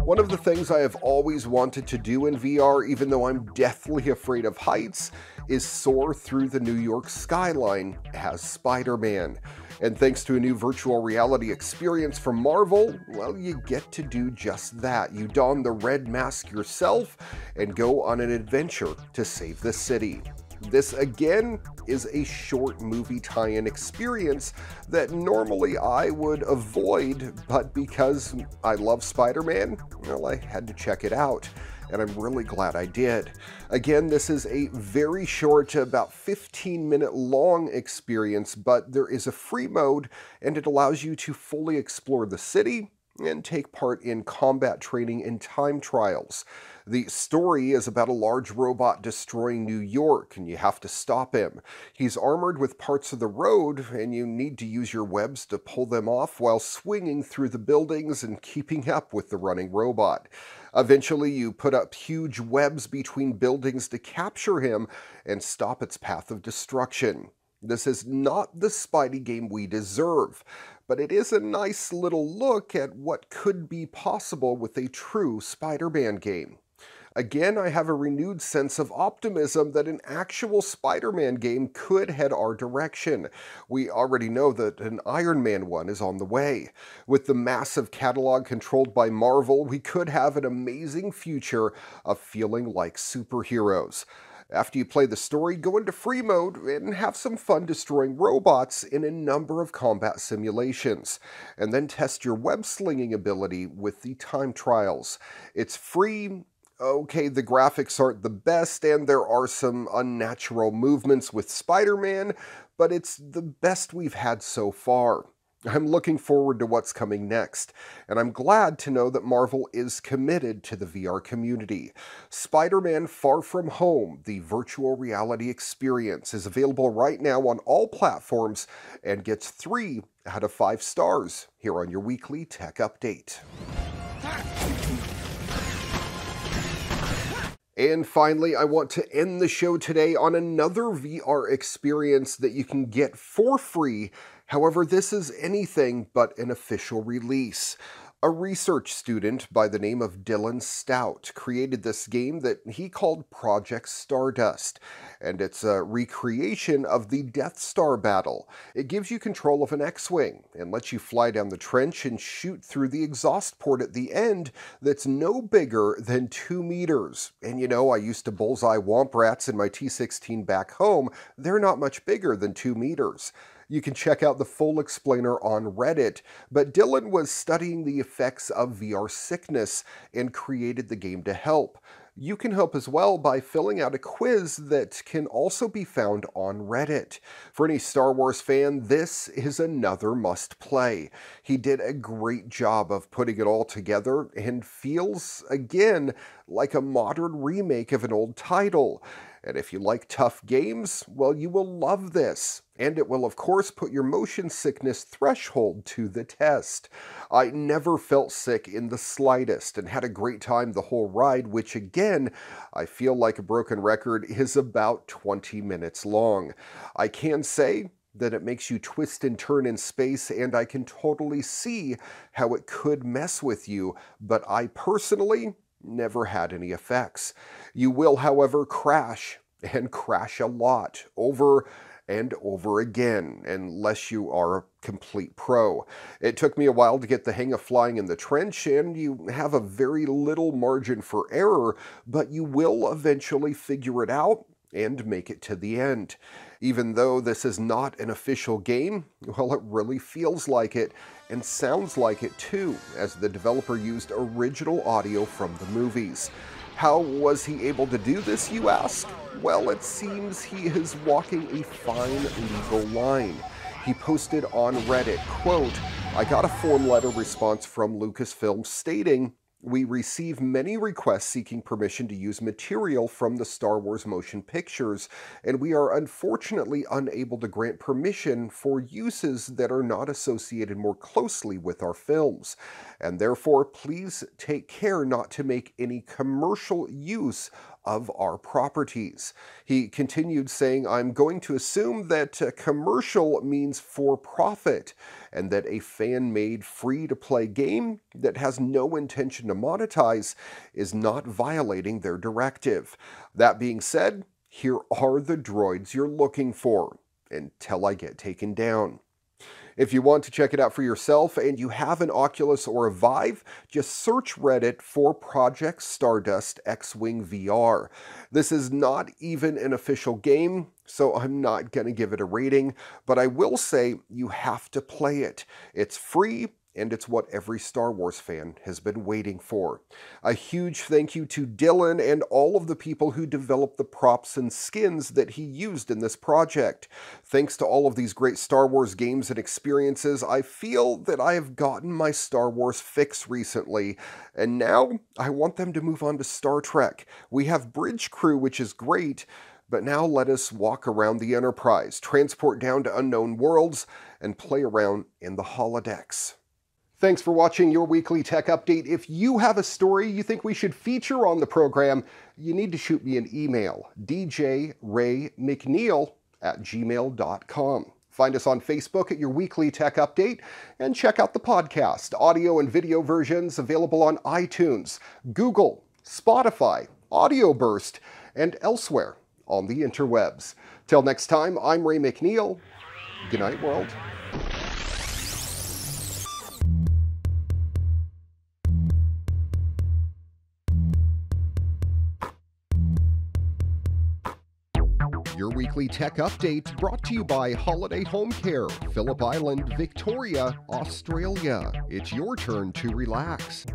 One of the things I have always wanted to do in VR, even though I'm deathly afraid of heights, is soar through the New York skyline as Spider-Man. And thanks to a new virtual reality experience from Marvel, well, you get to do just that. You don the red mask yourself and go on an adventure to save the city. This, again, is a short movie tie-in experience that normally I would avoid, but because I love Spider-Man, well, I had to check it out, and I'm really glad I did. Again, this is a very short, about 15-minute long experience, but there is a free mode, and it allows you to fully explore the city and take part in combat training and time trials. The story is about a large robot destroying New York, and you have to stop him. He's armored with parts of the road, and you need to use your webs to pull them off while swinging through the buildings and keeping up with the running robot. Eventually, you put up huge webs between buildings to capture him and stop its path of destruction. This is not the Spidey game we deserve, but it is a nice little look at what could be possible with a true Spider-Man game. Again, I have a renewed sense of optimism that an actual Spider-Man game could head our direction. We already know that an Iron Man one is on the way. With the massive catalog controlled by Marvel, we could have an amazing future of feeling like superheroes. After you play the story, go into free mode and have some fun destroying robots in a number of combat simulations, and then test your web-slinging ability with the time trials. It's free. Okay, the graphics aren't the best, and there are some unnatural movements with Spider-Man, but it's the best we've had so far. I'm looking forward to what's coming next, and I'm glad to know that Marvel is committed to the VR community. Spider-Man Far From Home, the virtual reality experience, is available right now on all platforms and gets 3 out of 5 stars here on your weekly tech update. And finally, I want to end the show today on another VR experience that you can get for free. However, this is anything but an official release. A research student by the name of Dylan Stout created this game that he called Project Stardust, and it's a recreation of the Death Star battle. It gives you control of an X-Wing and lets you fly down the trench and shoot through the exhaust port at the end that's no bigger than 2 meters. And you know, I used to bullseye womp rats in my T-16 back home. They're not much bigger than 2 meters. You can check out the full explainer on Reddit, but Dylan was studying the effects of VR sickness and created the game to help. You can help as well by filling out a quiz that can also be found on Reddit. For any Star Wars fan, this is another must-play. He did a great job of putting it all together and feels, again, like a modern remake of an old title. And if you like tough games, well, you will love this. And it will, of course, put your motion sickness threshold to the test. I never felt sick in the slightest and had a great time the whole ride, which again, I feel like a broken record, is about 20 minutes long. I can say that it makes you twist and turn in space, and I can totally see how it could mess with you, but I personally never had any effects. You will, however, crash, and crash a lot, over and over again, unless you are a complete pro. It took me a while to get the hang of flying in the trench, and you have a very little margin for error, but you will eventually figure it out and make it to the end. Even though this is not an official game, well, it really feels like it, and sounds like it too, as the developer used original audio from the movies. How was he able to do this, you ask? Well, it seems he is walking a fine legal line. He posted on Reddit, quote, "I got a form letter response from Lucasfilm stating, 'We receive many requests seeking permission to use material from the Star Wars motion pictures, and we are unfortunately unable to grant permission for uses that are not associated more closely with our films. And therefore, please take care not to make any commercial use of our properties. He continued saying, "I'm going to assume that commercial means for profit, and that a fan-made free-to-play game that has no intention to monetize is not violating their directive. That being said, here are the droids you're looking for, until I get taken down." If you want to check it out for yourself and you have an Oculus or a Vive, just search Reddit for Project Stardust XWing VR. This is not even an official game, so I'm not going to give it a rating, but I will say you have to play it. It's free, and it's what every Star Wars fan has been waiting for. A huge thank you to Dylan and all of the people who developed the props and skins that he used in this project. Thanks to all of these great Star Wars games and experiences, I feel that I have gotten my Star Wars fix recently, and now I want them to move on to Star Trek. We have Bridge Crew, which is great, but now let us walk around the Enterprise, transport down to unknown worlds, and play around in the holodecks. Thanks for watching your weekly tech update. If you have a story you think we should feature on the program, you need to shoot me an email, djraymcneil@gmail.com. Find us on Facebook at Your Weekly Tech Update, and check out the podcast, audio and video versions available on iTunes, Google, Spotify, Audio Burst, and elsewhere on the interwebs. Till next time, I'm Ray McNeil. Good night, world. Your Weekly Tech Update brought to you by Holiday Home Care, Phillip Island, Victoria, Australia. It's your turn to relax.